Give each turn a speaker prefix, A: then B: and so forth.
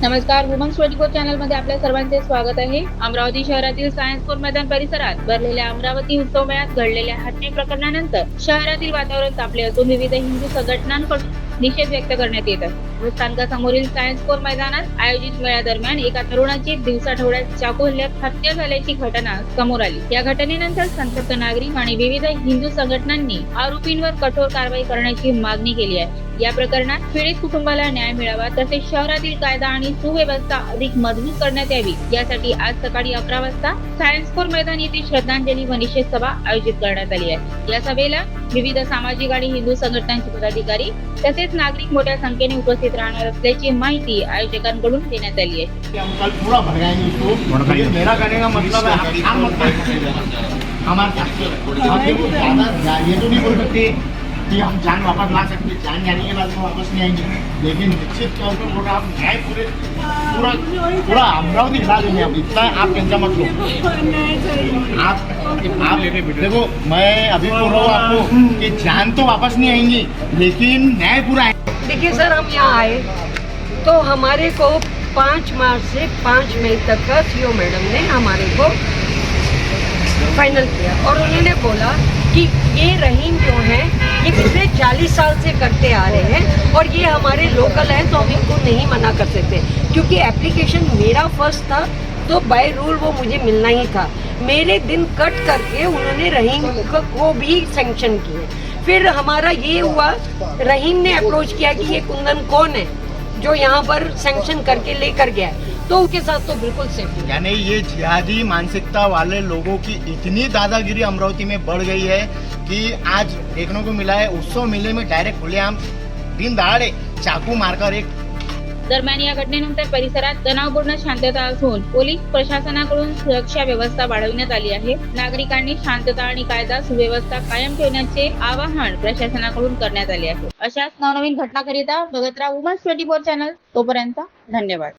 A: नमस्कार, women's 24 channel मध्ये आपल्या सर्वांचे स्वागत आहे। अमरावती शहरातील सायन्स कोर मैदान परिसरात भरलेल्या अमरावती उत्सव मेळ्यात घडलेल्या हत्या प्रकरणानंतर शहरातील वातावरण तापले असून विविध हिंदू संघटनांकडून निषेध व्यक्त करण्यात येत आहे। स्थानकासमोरील सायन्स कोर मैदानात आयोजित मेळ्यादरम्यान एका तरुणाची दिवसाढवळ्यात चाकू हल्ल्यात हत्या झाल्याची घटना समोर आली। या घटनेनंतर संतप्त नागरिक आणि विविध हिंदू संघटनांनी आरोपींवर कठोर कारवाई करण्याची मागणी केली आहे। या प्रकरणात पीडित कुटुंबाला न्याय मिळावा तसेच शहरातील कायदा आणि सुव्यवस्था अधिक मजबूत करण्यात यावी यासाठी आज सकाळी 11 वाजता सायन्स कोर मैदान येथे श्रद्धांजली व निषेध सभा आयोजित करण्यात आली आहे। या सभेला विविध सामाजिक आणि हिंदू संघटनांचे पदाधिकारी तसेच नागरिक मोठ्या संख्येने उपस्थित राहणार असल्याची माहिती आयोजकांकडून देण्यात आली आहे।
B: हम कल पूरा भगाएंगे उसको। मेरा कहने का मतलब है हमारे ये तो नहीं बोल सकते कि हम जान वापस ला सकते, जान जाने के बाद में वापस नहीं आएंगे, लेकिन निश्चित तौर पर बोला हम न्याय पूरा पूरा अमरावती हिला देंगे। अब इतना आप टेंशन मत लो। आप देखो, मैं अभी बोल रहा हूँ आपको कि जान तो वापस नहीं आएंगी लेकिन न्याय पूरा आएगा।
C: देखिए सर, हम यहाँ आए तो हमारे को 5 मार्च से 5 मई तक का सीओ मैडम ने हमारे को फाइनल किया और उन्होंने बोला कि ये रहीम जो है ये पिछले 40 साल से करते आ रहे हैं और ये हमारे लोकल हैं तो हम इनको नहीं मना कर सकते, क्योंकि एप्लीकेशन मेरा फर्स्ट था तो बाय रूल वो मुझे मिलना ही था। मेरे दिन कट करके उन्होंने रहीम को भी सैंक्शन किए। फिर हमारा ये हुआ, रहीम ने अप्रोच किया कि ये कुंदन कौन है जो यहाँ पर सैंक्शन करके लेकर गया है, तो उनके साथ तो बिल्कुल सेफ।
B: यानी ये जिहादी मानसिकता वाले लोगों की इतनी दादागिरी अमरावती में बढ़ गई है कि आज देखने को मिला है उत्सव मेले में डायरेक्ट खुलेआम दिन दहाड़े चाकू मारकर एक।
A: दरम्यान या घटनेनंतर परिसरात तणावपूर्ण शांतता असून पोलीस प्रशासनाकडून सुरक्षा व्यवस्था वाढवण्यात आली आहे। नागरिकांनी शांतता आणि कायदा सुव्यवस्था कायम ठेवण्याचे आवाहन प्रशासनाकडून करण्यात आले आहे। अशाच नवनवीन घटनाकरिता बघत राहा वुमन्स 24 चॅनल। तोपर्यंत धन्यवाद।